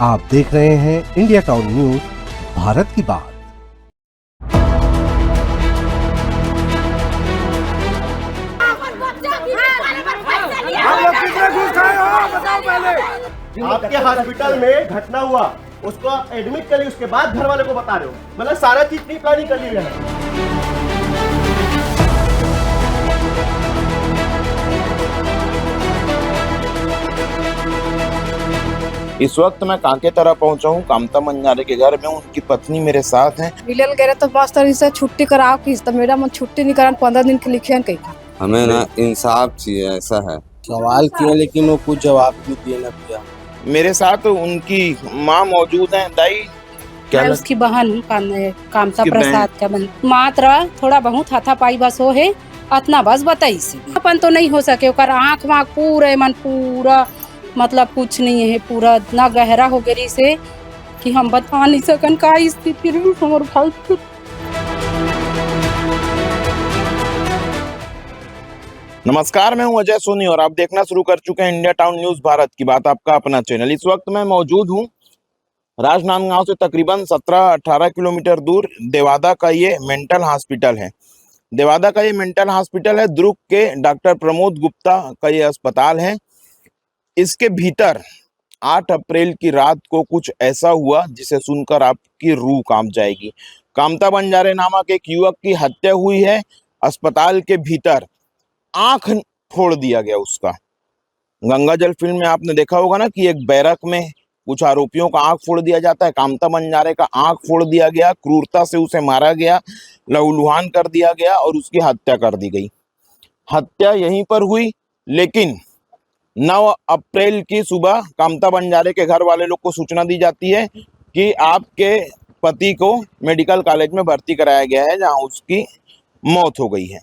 आप देख रहे हैं इंडिया टाउन न्यूज, भारत की बात। आप लोग कितने घूस खाए हो बताओ पहले। आपके हॉस्पिटल में घटना हुआ, उसको एडमिट कर ली, उसके बाद घर वाले को बता रहे हो। मतलब सारा चीज प्री प्लानिंग कर ली है। इस वक्त मैं कांके तरह पहुंचा हूँ कामता बंजारे के घर में। उनकी पत्नी मेरे साथ हैं। मिलल गए तो मास्टर से छुट्टी कराओ कि तो मेरा मन छुट्टी नहीं करा 15 दिन के लिखे कहीं। हमें ना इंसाफ चाहिए, ऐसा है। सवाल किए लेकिन वो कुछ जवाब नहीं दिए ना भैया। मेरे साथ उनकी माँ मौजूद हैं। दाई क्या मैं उसकी बहन हूँ, कामता प्रसाद का बहन। मात्र थोड़ा बहुत हाथापाई बस हो है, अतना बस बताई से अपन तो नहीं हो सके। आँख वाँख पूरे मन पूरा मतलब कुछ नहीं है, पूरा इतना गहरा हो गई से कि हम बता नहीं सकन का स्थिति रही हमारे भाई की। नमस्कार, मैं हूं अजय सोनी और आप देखना शुरू कर चुके हैं इंडिया टाउन न्यूज भारत की बात, आपका अपना चैनल। इस वक्त मैं मौजूद हूं राजनांदगांव से तकरीबन 17-18 किलोमीटर दूर देवादा का ये मेंटल हॉस्पिटल है। देवादा का ये मेंटल हॉस्पिटल है। दुर्ग के डॉक्टर प्रमोद गुप्ता का ये अस्पताल है। इसके भीतर 8 अप्रैल की रात को कुछ ऐसा हुआ जिसे सुनकर आपकी रूह कांप जाएगी। कामता बंजारे नामक एक युवक की हत्या हुई है। अस्पताल के भीतर आंख फोड़ दिया गया उसका। गंगाजल फिल्म में आपने देखा होगा ना कि एक बैरक में कुछ आरोपियों का आंख फोड़ दिया जाता है। कामता बंजारे का आंख फोड़ दिया गया, क्रूरता से उसे मारा गया, लहूलुहान कर दिया गया और उसकी हत्या कर दी गई। हत्या यहीं पर हुई, लेकिन 9 अप्रैल की सुबह कामता बंजारे के घर वाले लोग को सूचना दी जाती है कि आपके पति को मेडिकल कॉलेज में भर्ती कराया गया है, जहां उसकी मौत हो गई है।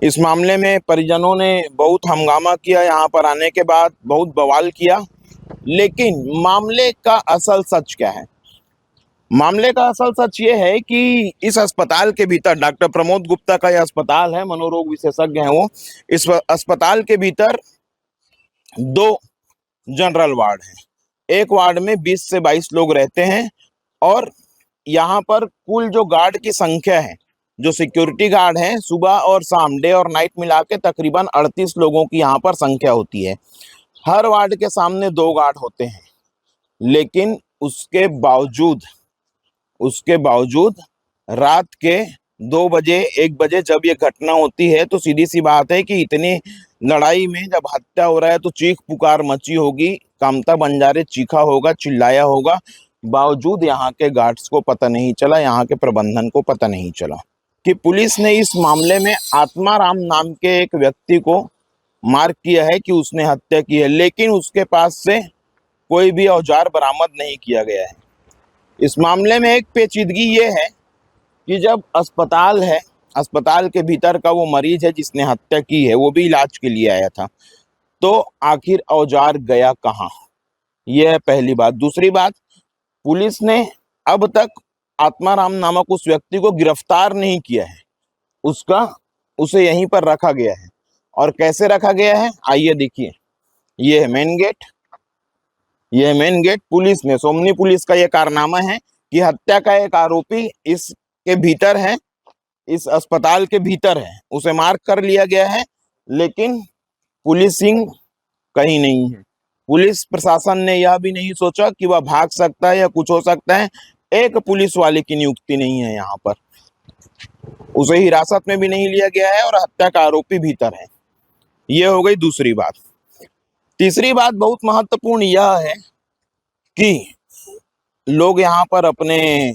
इस मामले में परिजनों ने बहुत हंगामा किया। यहाँ पर आने के बाद बहुत बवाल किया, लेकिन मामले का असल सच क्या है? मामले का असल सच ये है कि इस अस्पताल के भीतर, डॉक्टर प्रमोद गुप्ता का यह अस्पताल है, मनोरोग विशेषज्ञ हैं वो। इस अस्पताल के भीतर 2 जनरल वार्ड हैं। एक वार्ड में 20 से 22 लोग रहते हैं और यहाँ पर कुल जो गार्ड की संख्या है, जो सिक्योरिटी गार्ड हैं, सुबह और शाम, डे और नाइट मिला के तकरीबन 38 लोगों की यहाँ पर संख्या होती है। हर वार्ड के सामने 2 गार्ड होते हैं, लेकिन उसके बावजूद रात के 2 बजे 1 बजे जब ये घटना होती है तो सीधी सी बात है कि इतनी लड़ाई में जब हत्या हो रहा है तो चीख पुकार मची होगी, कामता बंजारे चीखा होगा, चिल्लाया होगा। बावजूद यहाँ के गार्ड्स को पता नहीं चला, यहाँ के प्रबंधन को पता नहीं चला कि पुलिस ने इस मामले में आत्माराम नाम के एक व्यक्ति को मार्क किया है कि उसने हत्या की है, लेकिन उसके पास से कोई भी औजार बरामद नहीं किया गया है। इस मामले में एक पेचीदगी ये है कि जब अस्पताल है, अस्पताल के भीतर का वो मरीज है जिसने हत्या की है, वो भी इलाज के लिए आया था, तो आखिर औजार गया कहाँ? यह है पहली बात। दूसरी बात, पुलिस ने अब तक आत्माराम नामक उस व्यक्ति को गिरफ्तार नहीं किया है। उसे यहीं पर रखा गया है। और कैसे रखा गया है, आइए देखिए। ये है मेन गेट, ये है मेन गेट। पुलिस ने, सोमनी पुलिस का यह कारनामा है कि हत्या का एक आरोपी इसके भीतर है, इस अस्पताल के भीतर है, उसे मार्क कर लिया गया है, लेकिन पुलिसिंग कहीं नहीं है। पुलिस प्रशासन ने यह भी नहीं सोचा कि वह भाग सकता है या कुछ हो सकता है। एक पुलिस वाले की नियुक्ति नहीं है यहाँ पर, उसे हिरासत में भी नहीं लिया गया है और हत्या का आरोपी भीतर है। यह हो गई दूसरी बात। तीसरी बात बहुत महत्वपूर्ण यह है कि लोग यहाँ पर अपने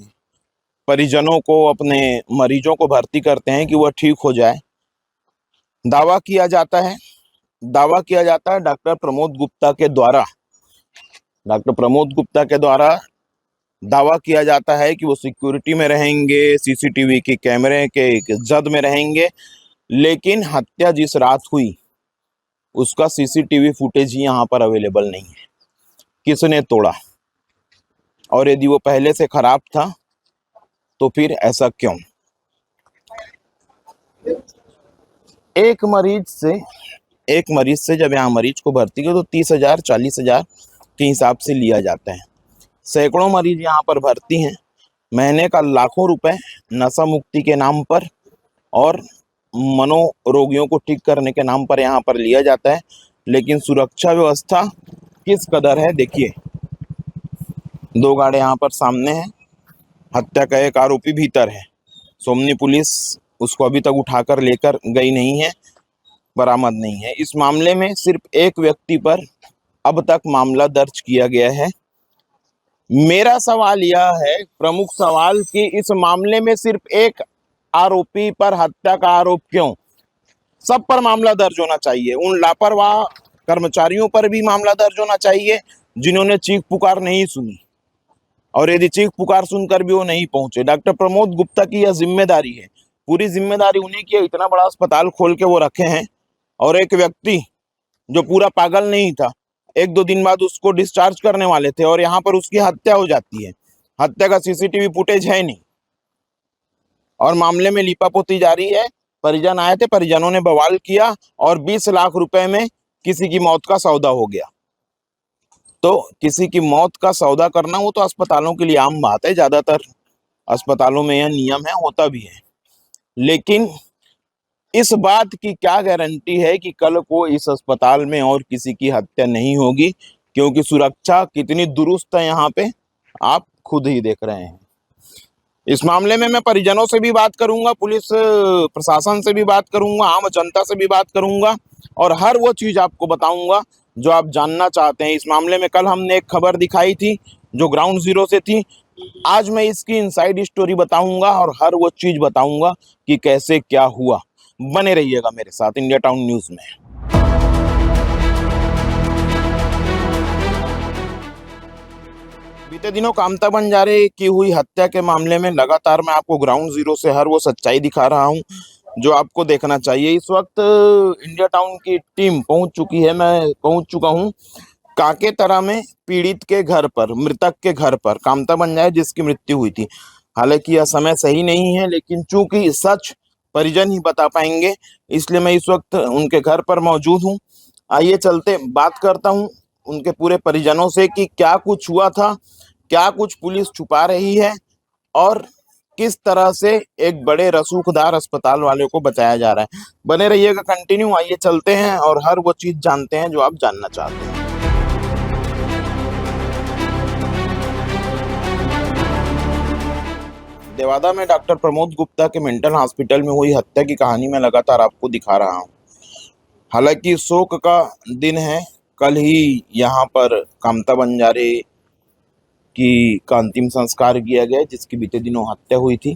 परिजनों को, अपने मरीजों को भर्ती करते हैं कि वह ठीक हो जाए। दावा किया जाता है डॉक्टर प्रमोद गुप्ता के द्वारा दावा किया जाता है कि वो सिक्योरिटी में रहेंगे, सीसीटीवी के कैमरे के जद में रहेंगे, लेकिन हत्या जिस रात हुई उसका सीसीटीवी फुटेज ही यहाँ पर अवेलेबल नहीं है। किसने तोड़ा? और यदि वो पहले से खराब था तो फिर ऐसा क्यों? एक मरीज से जब यहाँ मरीज को भर्ती किया तो 30,000 40,000 के हिसाब से लिया जाता है। सैकड़ों मरीज यहाँ पर भर्ती हैं, महीने का लाखों रुपए नशा मुक्ति के नाम पर और मनोरोगियों को ठीक करने के नाम पर यहाँ पर लिया जाता है। लेकिन सुरक्षा व्यवस्था किस कदर है देखिए, 2 गाड़ी यहाँ पर सामने हैं, हत्या का एक आरोपी भीतर है। सोमनी पुलिस उसको अभी तक उठाकर लेकर गई नहीं है, बरामद नहीं है। इस मामले में सिर्फ एक व्यक्ति पर अब तक मामला दर्ज किया गया है। मेरा सवाल यह है, प्रमुख सवाल, कि इस मामले में सिर्फ एक आरोपी पर हत्या का आरोप क्यों? सब पर मामला दर्ज होना चाहिए। उन लापरवाह कर्मचारियों पर भी मामला दर्ज होना चाहिए जिन्होंने चीख पुकार नहीं सुनी, और यदि चीख पुकार सुनकर भी वो नहीं पहुंचे। डॉक्टर प्रमोद गुप्ता की यह जिम्मेदारी है, पूरी जिम्मेदारी उन्हीं की है। इतना बड़ा अस्पताल खोल के वो रखे हैं, और एक व्यक्ति जो पूरा पागल नहीं था, 1-2 दिन बाद उसको डिस्चार्ज करने वाले थे और यहाँ पर उसकी हत्या हो जाती है। हत्या का सीसीटीवी फुटेज है नहीं, और मामले में लीपापोती जारी है। परिजन आए थे, परिजनों ने बवाल किया और 20 लाख रुपए में किसी की मौत का सौदा हो गया। तो किसी की मौत का सौदा करना वो तो अस्पतालों के लिए आम बात है, ज्यादातर अस्पतालों में यह नियम है, होता भी है। लेकिन इस बात की क्या गारंटी है कि कल को इस अस्पताल में और किसी की हत्या नहीं होगी, क्योंकि सुरक्षा कितनी दुरुस्त है यहाँ पे आप खुद ही देख रहे हैं। इस मामले में मैं परिजनों से भी बात करूंगा, पुलिस प्रशासन से भी बात करूंगा, आम जनता से भी बात करूंगा, और हर वो चीज आपको बताऊंगा जो आप जानना चाहते हैं। इस मामले में कल हमने एक खबर दिखाई थी जो ग्राउंड जीरो से थी, आज मैं इसकी इनसाइड स्टोरी बताऊंगा और हर वो चीज बताऊंगा कि कैसे क्या हुआ। बने रहिएगा मेरे साथ इंडिया टाउन न्यूज में। बीते दिनों कामता बंजारे की हुई हत्या के मामले में लगातार मैं आपको ग्राउंड जीरो से हर वो सच्चाई दिखा रहा हूं जो आपको देखना चाहिए। इस वक्त इंडिया टाउन की टीम पहुंच चुकी है, मैं पहुंच चुका हूं काकेतरा में पीड़ित के घर पर, मृतक के घर पर, कामता बंजारे जिसकी मृत्यु हुई थी। हालांकि यह समय सही नहीं है, लेकिन चूंकि सच परिजन ही बता पाएंगे, इसलिए मैं इस वक्त उनके घर पर मौजूद हूं। आइए चलते बात करता हूं उनके पूरे परिजनों से कि क्या कुछ हुआ था, क्या कुछ पुलिस छुपा रही है, और किस तरह से एक बड़े रसूखदार अस्पताल वाले को बचाया जा रहा है। बने रहिएगा कंटिन्यू। आइए चलते हैं और हर वो चीज जानते हैं जो आप जानना चाहते हैं। देवादा में डॉक्टर प्रमोद गुप्ता के मेंटल हॉस्पिटल में हुई हत्या की कहानी मैं लगातार आपको दिखा रहा हूं। हालांकि शोक का दिन है, कल ही यहाँ पर कामता बंजारे का अंतिम संस्कार किया गया जिसकी बीते दिनों हत्या हुई थी।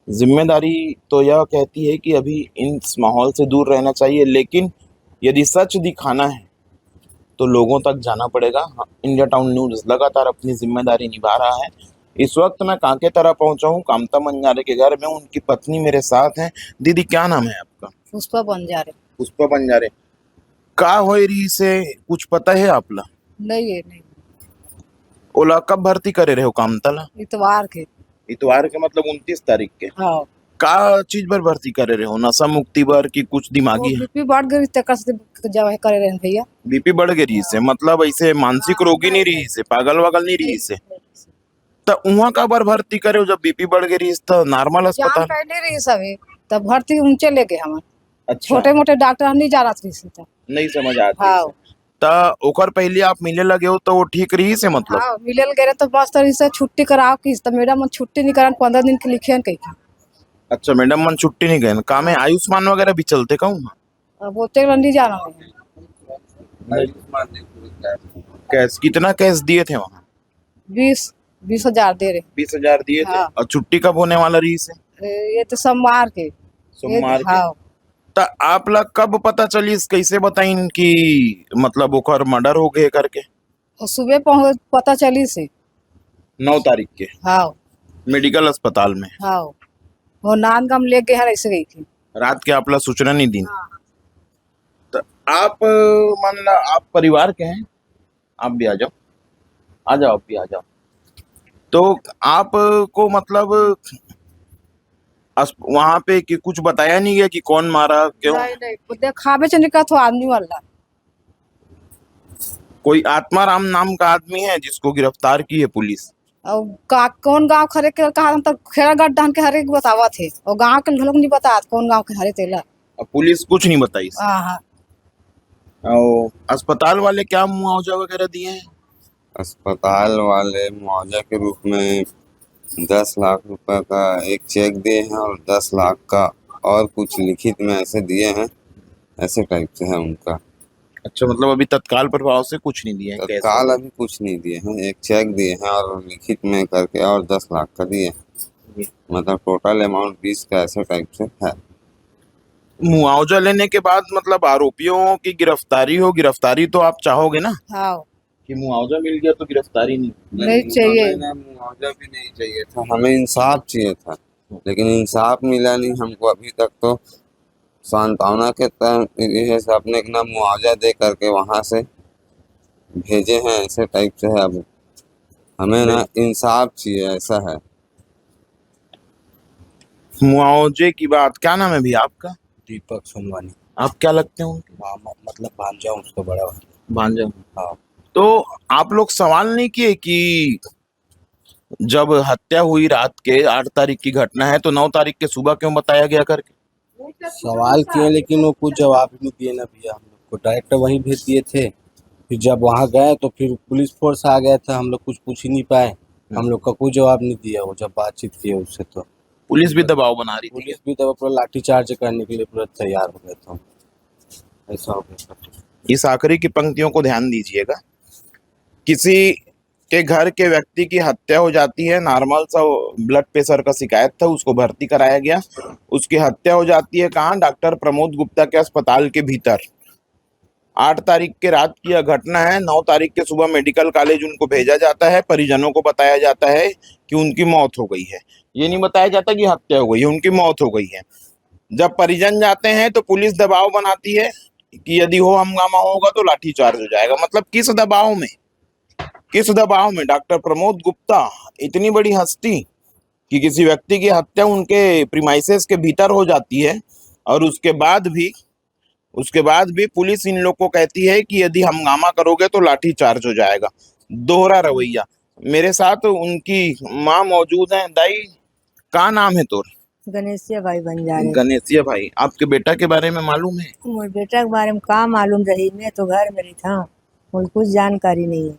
जिम्मेदारी तो यह कहती है कि अभी इस माहौल से दूर रहना चाहिए, लेकिन यदि सच दिखाना है तो लोगों तक जाना पड़ेगा। इंडिया टाउन न्यूज लगातार अपनी जिम्मेदारी निभा रहा है। इस वक्त मैं कांकेतरा पहुंचा हूं, कामता बंजारे के घर में। उनकी पत्नी मेरे साथ हैं। दीदी क्या नाम है आपका? पुष्पा बंजारे। पुष्पा बंजारे। का हो रही से कुछ पता है आपला? नहीं है, नहीं। ओला कब भर्ती करे रहे हो कामतला? इतवार के। इतवार के मतलब 29 तारीख के। हाँ। का चीज पर भर्ती करे रहे हो? नशा मुक्ति पर की कुछ दिमागी है? बीपी बढ़ गई तक से जब करे रहे भैया। बीपी बढ़ गई से मतलब ऐसे मानसिक रोगी नहीं रही से, पागल वागल नहीं रही से? तो वहाँ का बार भर्ती करे हो जब बीपी बढ़ गई तो नॉर्मल अस्पताल पहले रही सभी, तब भर्ती ऊंचे ले गए हम। अच्छा। छोटे मोटे डॉक्टर हम नहीं जा रहा था, नहीं समझ आती। हाँ। तो ओकर पहले आप मिले लगे हो तो वो ठीक रही से मतलब? हाँ, मिलल गए तो बस तरी से छुट्टी कराओ कि तो मैडम छुट्टी नहीं करा 15 दिन के लिखे कहीं। अच्छा, मैडम मन छुट्टी नहीं गए। काम है आयुष्मान वगैरह भी चलते कहूँ? अब बोलते नहीं जाना है। कैश कितना कैश दिए थे वहाँ? 20 हजार दे रहे। 20,000 दिए थे। हाँ। और छुट्टी कब होने वाला रही से? ये तो सोमवार के। सोमवार के। हाँ। तो आप लोग कब पता चली, कैसे बताइन कि मतलब ओकर मर्डर हो गए करके? सुबह पता चली से 9 तारीख के। हाँ। मेडिकल अस्पताल में। हाँ, वो नानगम ले गए हैं, ऐसे गई थी। रात के आप लोग सूचना नहीं दी? हाँ। तो आप मान ला आप परिवार के हैं, आप भी आ जाओ, आ जाओ, आप भी आ जाओ। तो आप को मतलब वहां पे कि कुछ बताया नहीं गया कि कौन मारा, क्यों? नहीं, देखा बेचने का तो आदमी वाला कोई आत्माराम नाम का आदमी है जिसको गिरफ्तार की है पुलिस? और कौन गांव खरे के कहा हम तो खेड़ा गड्ढा के हरे के बतावा थे और गांव के लोग नहीं बता कौन गांव के हरे तेला। अब पुलिस कुछ नहीं बताई। हाँ और अस्पताल वाले क्या मुआवजा वगैरह दिए हैं? अस्पताल वाले मुआवजा के रूप में 10 लाख रुपए का एक चेक दिए हैं और 10 लाख का और कुछ लिखित में ऐसे दिए हैं, ऐसे टाइप से है उनका। अच्छा, मतलब अभी तत्काल प्रभाव से कुछ नहीं दिए हैं? तत्काल अभी कुछ नहीं दिए हैं, एक चेक दिए हैं और लिखित में करके और 10 लाख का दिए हैं। मतलब टोटल अमाउंट 20 का ऐसे टाइप से है। मुआवजा लेने के बाद मतलब आरोपियों की गिरफ्तारी हो, गिरफ्तारी तो आप चाहोगे ना हाँ कि मुआवजा मिल गया तो गिरफ्तारी नहीं चाहिए। हमें मुआवजा भी नहीं चाहिए था, हमें इंसाफ चाहिए था, लेकिन इंसाफ मिला नहीं हमको अभी तक। तो सांत्वना के तहत अपने ना मुआवजा दे करके वहां से भेजे हैं, ऐसे टाइप से है। अब हमें ना इंसाफ चाहिए, ऐसा है। मुआवजे की बात, क्या नाम है भैया आपका? दीपक सोनवानी। आप क्या लगते हैं उनके? मतलब भांजा हूँ उसका, बड़ा भांजा। हाँ। तो आप लोग सवाल नहीं किए कि जब हत्या हुई रात के 8 तारीख की घटना है तो 9 तारीख के सुबह क्यों बताया गया करके? सवाल किए लेकिन वो कुछ जवाब नहीं दिए ना भैया। हम लोग को डायरेक्ट वहीं भेज दिए थे, फिर जब वहाँ गए तो फिर पुलिस फोर्स आ गया था, हम लोग कुछ पूछ ही नहीं पाए। हम लोग का कोई जवाब नहीं दिया। वो जब बातचीत किए उससे तो पुलिस भी दबाव बना रही थी। पुलिस भी तब पूरा लाठी चार्ज करने के लिए पूरा तैयार हो गए थे। ऐसा हो गया। इस आखिरी की पंक्तियों को ध्यान दीजिएगा। किसी के घर के व्यक्ति की हत्या हो जाती है, नॉर्मल सा ब्लड प्रेशर का शिकायत था, उसको भर्ती कराया गया, उसकी हत्या हो जाती है कहाँ? डॉक्टर प्रमोद गुप्ता के अस्पताल के भीतर। 8 तारीख के रात की यह घटना है। 9 तारीख के सुबह मेडिकल कॉलेज उनको भेजा जाता है, परिजनों को बताया जाता है कि उनकी मौत हो गई है। ये नहीं बताया जाता कि हत्या हो गई है, उनकी मौत हो गई है। जब परिजन जाते हैं तो पुलिस दबाव बनाती है कि यदि हो हंगामा होगा तो लाठीचार्ज हो जाएगा। मतलब किस दबाव में, किस दबाव में? डॉक्टर प्रमोद गुप्ता इतनी बड़ी हस्ती कि किसी व्यक्ति की हत्या उनके प्रीमाइसेस के भीतर हो जाती है और उसके बाद भी पुलिस इन लोग को कहती है कि यदि हंगामा करोगे तो लाठी चार्ज हो जाएगा। दोहरा रवैया। मेरे साथ उनकी माँ मौजूद हैं। दाई, का नाम है तोर? गणेशिया भाई बंजारे। गणेशिया भाई, आपके बेटा के बारे में मालूम है? मोर बेटा के बारे में का मालूम रही, मैं तो घर में रही था, मुझे कुछ जानकारी नहीं है।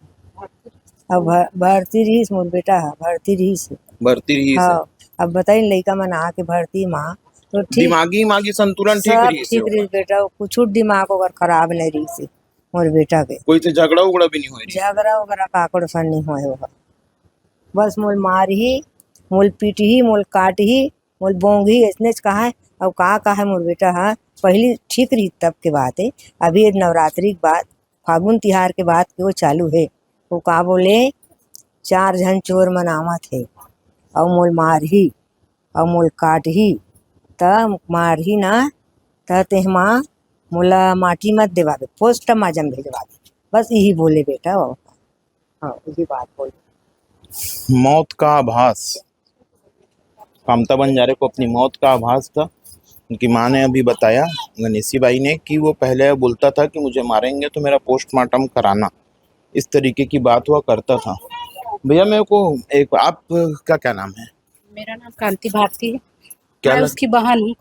अब भर्ती रही मोर बेटा है, भर्ती रही। हाँ, अब बताइए लड़का मन आके भर्ती माँ तो ठीक, दिमागी संतुलन ठीक सब रही ठीक रही बेटा, कुछ दिमाग अगर खराब नहीं रही से मोर बेटा के। कोई से झगड़ा उगड़ा भी नहीं हो रही? झगड़ा वगैरह काकड़ सन नहीं हुआ होगा। बस मोल मार ही, मोल पीट ही, मोल काट ही, मोल बोंग ही, इसने कहा है। अब कहा है मोर बेटा है पहली ठीक रही तब के बात है। अभी नवरात्रि के बाद, फागुन तिहार के बाद के वो चालू है। वो का बोले 4 जन चोर मनावा थे और मोल मार ही और मोल काट ही, तब मार ही ना ते माँ मोला माटी मत देवावे, पोस्ट माजम भेजवावे। बस यही बोले बेटा। हाँ, यही बात बोले। मौत का आभास, कामता बंजारे को अपनी मौत का आभास था। उनकी माँ ने अभी बताया, गणेशी बाई ने, कि वो पहले बोलता था कि मुझे मारेंगे तो मेरा पोस्टमार्टम कराना, इस तरीके की बात हुआ करता था। भैया मेरे को एक, आपका क्या नाम है? मेरा नाम कांति भारती है। क्या मैं उसकी बहन हूँ,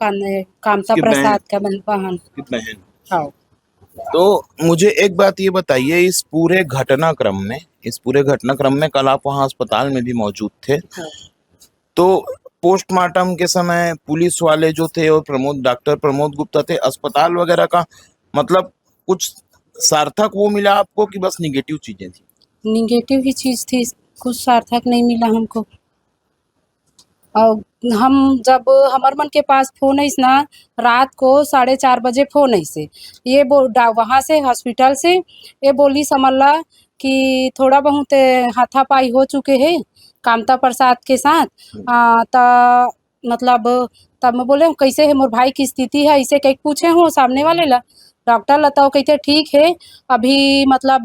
कामता प्रसाद का बहन। बहन? हाँ। तो मुझे एक बात ये बताइए, इस पूरे घटनाक्रम में कल आप वहाँ अस्पताल में भी मौजूद थे। हाँ। तो पोस्टमार्टम के समय पुलिस वाले जो थे और डॉक्टर प्रमोद गुप्ता थे, अस्पताल वगैरह का मतलब कुछ सार्थक वो मिला आपको कि बस निगेटिव चीजें थी? निगेटिव ही चीज थी, कुछ सार्थक नहीं मिला हमको। और हम जब हमार मन के पास फोन है ना, रात को 4:30 बजे फोन है से ये वहाँ से हॉस्पिटल से ये बोली समल्ला कि थोड़ा बहुत हाथापाई हो चुके हैं कामता प्रसाद के साथ। मतलब तब मैं बोले कैसे है मोर भाई की स्थिति है, इसे कहीं पूछे हो सामने वाले ला। डॉक्टर लताओ कहते ठीक है, अभी मतलब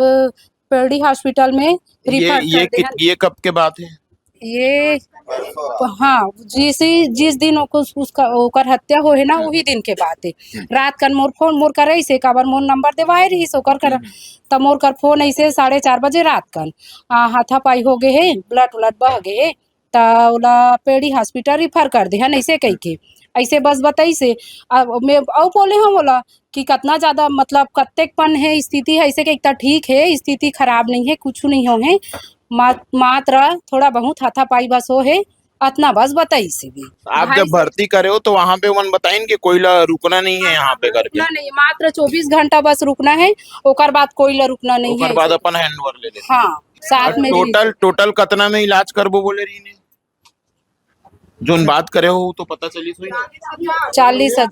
पेड़ी हॉस्पिटल में रिफर कर दे। ये कब के बात है? ये हाँ जिस दिन उसका ओकर हत्या हो है ना वही दिन के बात है। रात कन मोर फोन मोर करे से काबर मोर नंबर देवाए रही ओकर कर तब मोर कर फोन ऐसे 4:30 बजे रात कन हाथापाई हो गए है, ब्लड उलट बह गए ता ओला पेड़ी हॉस्पिटल रिफर कर दे हन ऐसे कह के ऐसे बस बताई से मैं और बोले हम बोला कि कितना ज्यादा मतलब कत्तेकपन है स्थिति है ऐसे कि ठीक है स्थिति खराब नहीं है कुछ नहीं हो है मात्र थोड़ा बहुत हाथापाई बस हो है अतना बस बताई से भी। आप जब भर्ती करे हो तो वहाँ पे वन बताइन कि कोई ला रुकना नहीं है यहाँ पे करके? रुकना नहीं, मात्र 24 घंटा बस रुकना है, ओकर बाद कोई ला रुकना नहीं है। ओकर बाद अपन हैंडओवर ले लेते। हाँ साथ में टोटल कितना में इलाज करबो बोले रही ने? जो बात करे हो तो पता चली सोई 40,000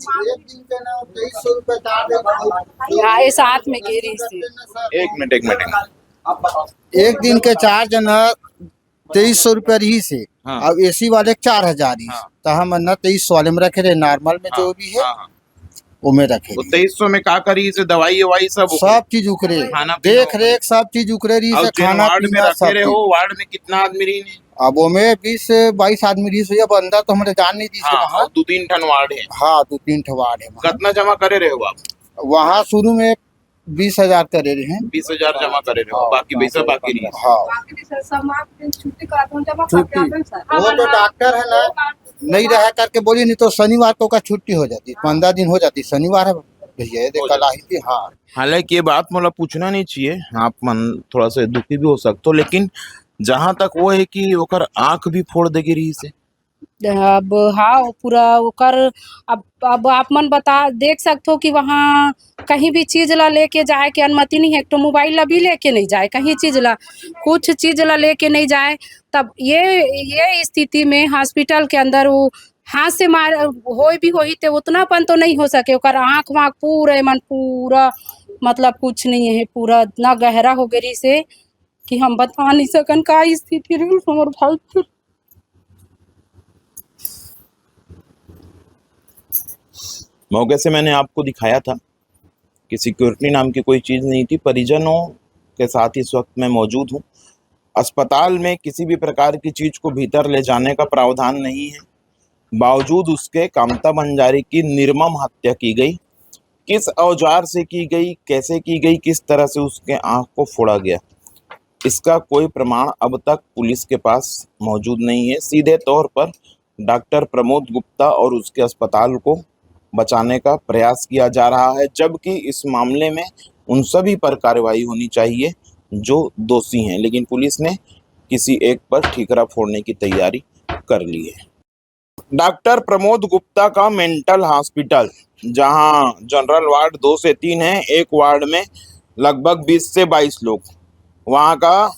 साथ में गेरी से। एक मिनट एक दिन के चार्ज न 2300 रुपये रही से। हाँ। अब एसी वाले 4000 ही। हाँ। तो हम न 2300 वाले में रखे रहे, नॉर्मल में जो भी है वो में रखे। 2300 में का करी से दवाई ववाई सब चीज उकरे, खाना देख रेख सब चीज उकरे रही से, खाना पीना सब। वार्ड में कितना आदमी रही ने? अब वो में 20 से 22 आदमी रही से। अब अंदर तो हमारे जान नहीं दी से। हाँ, 2-3 ठन वार्ड है। हाँ 2-3 वार्ड है। कितना जमा करे रहे हो आप? वहाँ शुरू में 20,000 करे रहे हैं। 20,000 जमा करे रहे हो, बाकी पैसा बाकी नहीं। हाँ छुट्टी वो तो डॉक्टर है ना नहीं रहा करके बोली, नहीं तो शनिवार को का छुट्टी हो जाती, 15 दिन हो जाती। शनिवार है भैया कल आई थी। हाँ हालांकि ये बात मतलब पूछना नहीं चाहिए, आप मन थोड़ा सा दुखी भी हो सकते हो, लेकिन जहाँ तक वो है कि ओकर आंख भी फोड़ देगी रही से। अब हाँ पूरा ओकर अब आप मन बता देख सकते हो कि वहाँ कहीं भी चीज ला लेके जाए के अनुमति नहीं है। तो मोबाइल ला भी लेके नहीं जाए, कहीं चीज ला कुछ चीज ला लेके नहीं जाए। तब ये स्थिति में हॉस्पिटल के अंदर वो हाथ से मार हो भी होई तो उतनापन तो नहीं हो सके। ओकर आँख वाँख पूरा मन पूरा मतलब कुछ नहीं है, पूरा इतना गहरा हो गई से कि हम बता नहीं सकन का स्थिति रही हमारे भाई। मौके से मैंने आपको दिखाया था कि सिक्योरिटी नाम की कोई चीज़ नहीं थी। परिजनों के साथ इस वक्त मैं मौजूद हूँ। अस्पताल में किसी भी प्रकार की चीज़ को भीतर ले जाने का प्रावधान नहीं है, बावजूद उसके कामता बंजारी की निर्मम हत्या की गई। किस औजार से की गई, कैसे की गई, किस तरह से उसके आँख को फोड़ा गया, इसका कोई प्रमाण अब तक पुलिस के पास मौजूद नहीं है। सीधे तौर पर डॉक्टर प्रमोद गुप्ता और उसके अस्पताल को बचाने का प्रयास किया जा रहा है, जबकि इस मामले में उन सभी पर कार्रवाई होनी चाहिए जो दोषी हैं, लेकिन पुलिस ने किसी एक पर ठीकरा फोड़ने की तैयारी कर ली है। डॉक्टर प्रमोद गुप्ता का मेंटल हॉस्पिटल, जहां जनरल वार्ड 2 से 3 है, एक वार्ड में लगभग 20 से 22 लोग, वहां का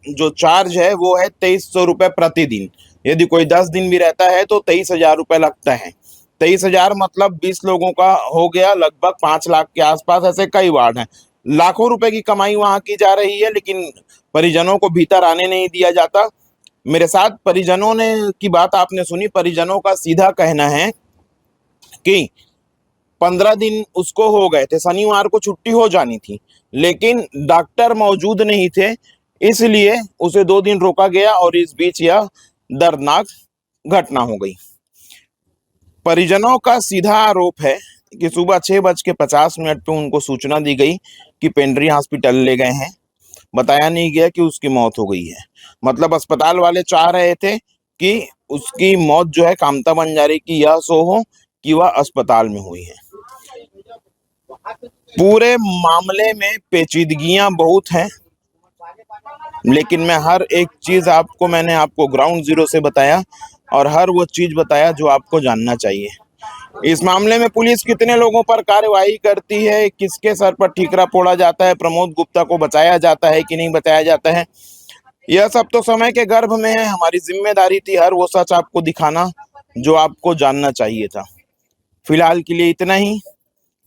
जो चार्ज है वो है 2300 रुपये प्रतिदिन। यदि कोई 10 दिन भी रहता है तो 23,000 रुपये लगता है। 23,000 मतलब 20 लोगों का हो गया लगभग 5 लाख के आसपास। ऐसे कई वार्ड हैं, लाखों रुपए की कमाई वहां की जा रही है, लेकिन परिजनों को भीतर आने नहीं दिया जाता। मेरे साथ परिजनों ने की बात आपने सुनी। परिजनों का सीधा कहना है कि 15 दिन उसको हो गए थे, शनिवार को छुट्टी हो जानी थी, लेकिन डॉक्टर मौजूद नहीं थे, इसलिए उसे 2 दिन रोका गया और इस बीच यह दर्दनाक घटना हो गई। परिजनों का सीधा आरोप है कि सुबह 6:50 पे उनको सूचना दी गई कि पेंड्री हॉस्पिटल ले गए हैं, बताया नहीं गया कि उसकी मौत हो गई है। मतलब अस्पताल वाले चाह रहे थे कि उसकी मौत जो है कामता बंजारी की यह सो हो कि वह अस्पताल में हुई है। पूरे मामले में पेचीदगियां बहुत हैं, लेकिन मैं हर एक चीज मैंने आपको ग्राउंड जीरो से बताया और हर वो चीज बताया जो आपको जानना चाहिए। इस मामले में पुलिस कितने लोगों पर कार्रवाई करती है, किसके सर पर ठीकरा फोड़ा जाता है, प्रमोद गुप्ता को बचाया जाता है कि नहीं बचाया जाता है, यह सब तो समय के गर्भ में है। हमारी जिम्मेदारी थी हर वो सच आपको दिखाना जो आपको जानना चाहिए था। फिलहाल के लिए इतना ही,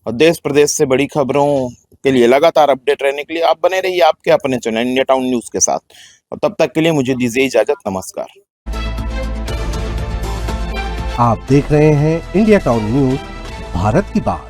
और देश प्रदेश से बड़ी खबरों के लिए लगातार अपडेट रहने के लिए आप बने रहिए आपके अपने चैनल इंडिया टाउन न्यूज के साथ, और तब तक के लिए मुझे दीजिए इजाजत। नमस्कार। आप देख रहे हैं इंडिया टाउन न्यूज, भारत की बात।